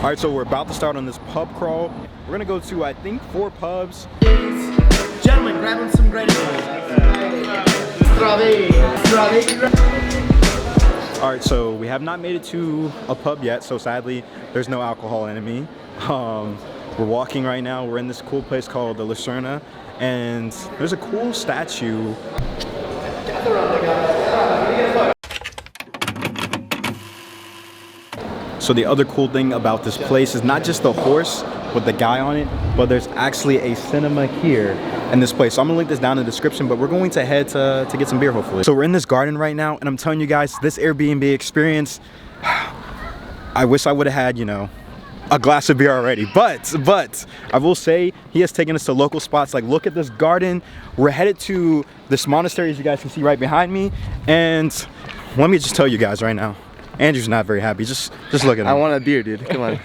All right, so we're about to start on this pub crawl. We're gonna go to, I think, 4 pubs. Gentlemen, grabbing some great All right, so we have not made it to a pub yet, so sadly, there's no alcohol in me. We're walking right now. We're in this cool place called the Lucerna, and there's a cool statue. So the other cool thing about this place is not just the horse with the guy on it, but there's actually a cinema here in this place. So I'm gonna link this down in the description, but we're going to head to get some beer hopefully. So we're in this garden right now, and I'm telling you guys, this Airbnb experience, I wish I would have had, you know, a glass of beer already, but I will say he has taken us to local spots. Like, look at this garden. We're headed to this monastery, as you guys can see right behind me, and let me just tell you guys right now, Andrew's not very happy. Just look at him. I want a beer, dude. Come on.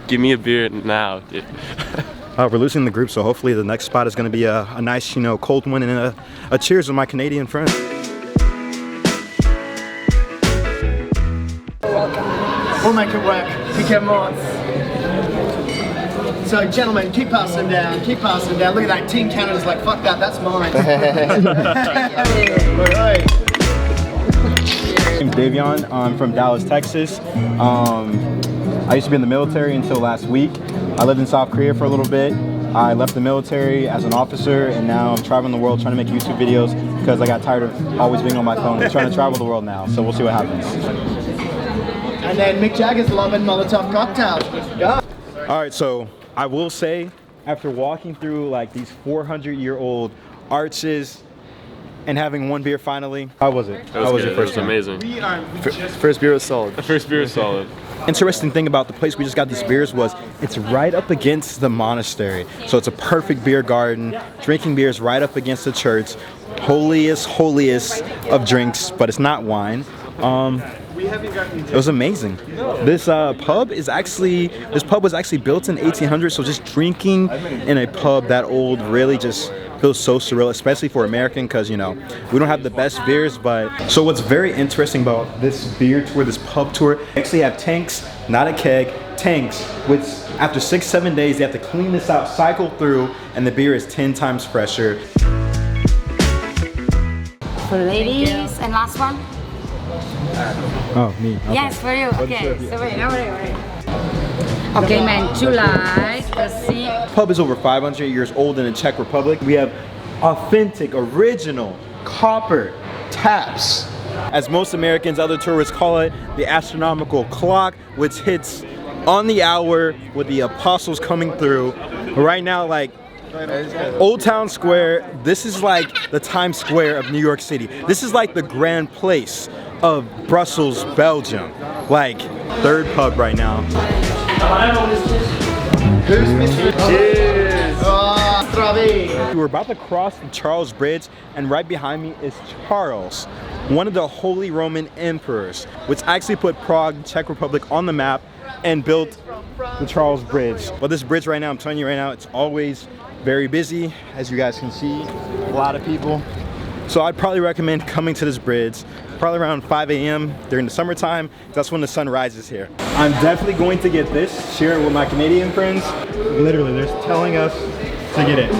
Give me a beer now, dude. We're losing the group, so hopefully the next spot is going to be a nice, you know, cold one, and a cheers with my Canadian friends. We'll make it work. Pick our mods. So, gentlemen, keep passing them down. Keep passing them down. Look at that. Team Canada's like, fuck that. That's mine. I'm Davion. I'm from Dallas, Texas. I used to be in the military until last week. I lived in South Korea for a little bit. I left the military as an officer, and now I'm traveling the world trying to make YouTube videos because I got tired of always being on my phone. I'm trying to travel the world now, so we'll see what happens. And then Mick Jagger's loving Molotov cocktails. Go. All right, so I will say, after walking through like these 400-year-old arches and having one beer finally, how was it? How was your first time? Amazing. First beer was solid. The first beer was solid. Interesting thing about the place we just got these beers was it's right up against the monastery. So it's a perfect beer garden, drinking beers right up against the church. Holiest of drinks, but it's not wine. It was amazing. This pub was actually built in 1800, so just drinking in a pub that old really just feels so surreal, especially for American, because, you know, we don't have the best beers. But so what's very interesting about this beer tour, this pub tour, they actually have tanks, not a keg, tanks, which after 6-7 days they have to clean this out, cycle through, and the beer is 10 times fresher. For ladies, and last one? Oh, me. Okay. Yes, for you. Okay, so wait. Okay, man, July, let's see. Pub is over 500 years old in the Czech Republic. We have authentic, original, copper taps. As most Americans, other tourists call it, the astronomical clock, which hits on the hour with the apostles coming through. Right now, like, Old Town Square, this is like the Times Square of New York City. This is like the Grand Place of Brussels, Belgium. Like, third pub right now. Cheers! We're about to cross the Charles Bridge, and right behind me is Charles, one of the Holy Roman Emperors, which actually put Prague, Czech Republic on the map and built the Charles Bridge. But this bridge right now, I'm telling you right now, it's always very busy, as you guys can see, a lot of people. So I'd probably recommend coming to this bridge probably around 5 a.m. during the summertime. That's when the sun rises here. I'm definitely going to get this, share it with my Canadian friends. Literally, they're telling us to get it.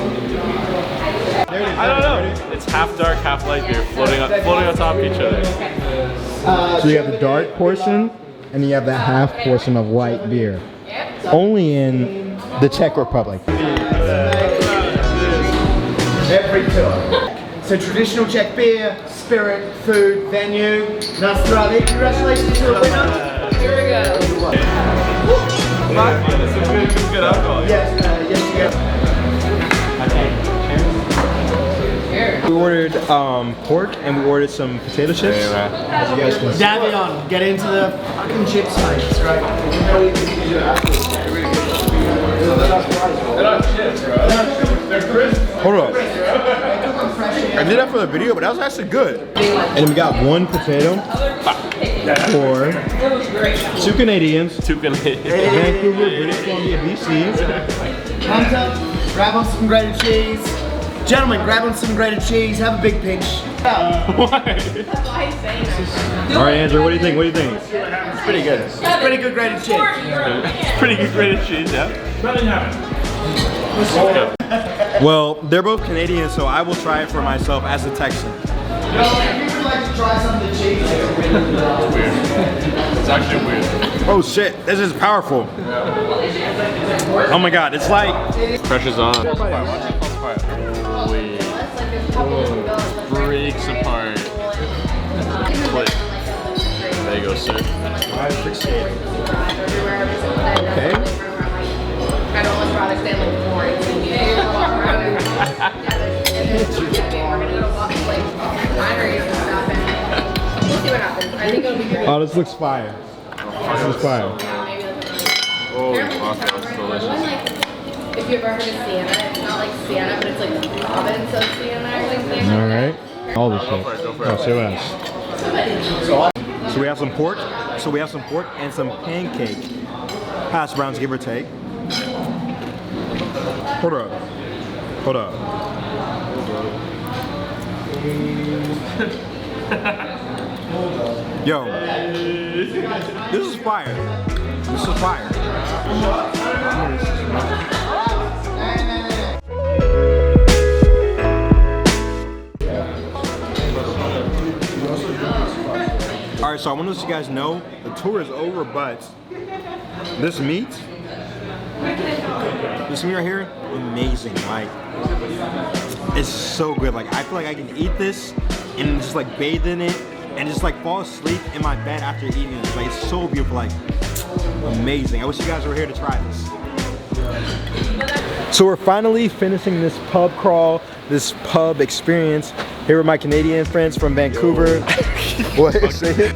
I don't know. It's half dark, half light beer, floating on top of each other. So you have the dark portion, and you have that half portion of light beer. Only in the Czech Republic. Every tour. So traditional Czech beer, spirit, food, venue. Na zdraví. Congratulations to the winner. Here we go. It's good alcohol. Yes, We ordered pork, and we ordered some potato chips. As you guys can see. Davion, get into the fucking chips, mate. It's great. They're not chips, bro. They're crisp. Hold on. I did that for the video, but that was actually good. And we got one potato for 2 Canadians. Vancouver, British Columbia, BC. Hunter, grab on some grated cheese. Gentlemen, grab on some grated cheese, have a big pinch. Why? All right, Andrew, what do you think? What do you think? It's pretty good. It's pretty good grated cheese. It's pretty good grated cheese, yeah. Well, they're both Canadian, so I will try it for myself as a Texan. If you would like to try some of the cheese, It's actually weird. Oh shit, this is powerful. Oh my god, it's like... Pressure's on. Holy. Breaks apart. Click. There you go, sir. Okay. I'd almost rather stand like quarantine. Walk around and we're gonna go walk like wineries and stuff, and we'll see what happens. I think it'll be great. Oh, this looks fire. This is fire. Oh, Apparently fuck, the town that's where I live delicious. in, like, if you've ever heard of Sienna, it's not like Sienna, but it's like the province of Sienna or something. All right. All this shit. Go for it. Oh, say less. So we have some pork. So we have some pork and some pancake. Hash browns, give or take. Hold up. Hold up. Yo. This is fire. This is fire. Alright, so I want to let you guys know the tour is over, but this meat right here, amazing. Like, it's so good. Like, I feel like I can eat this and just like bathe in it and just like fall asleep in my bed after eating it. Like, it's so beautiful. Like, amazing. I wish you guys were here to try this. So we're finally finishing this pub crawl, this pub experience here with my Canadian friends from Vancouver. What? Say it.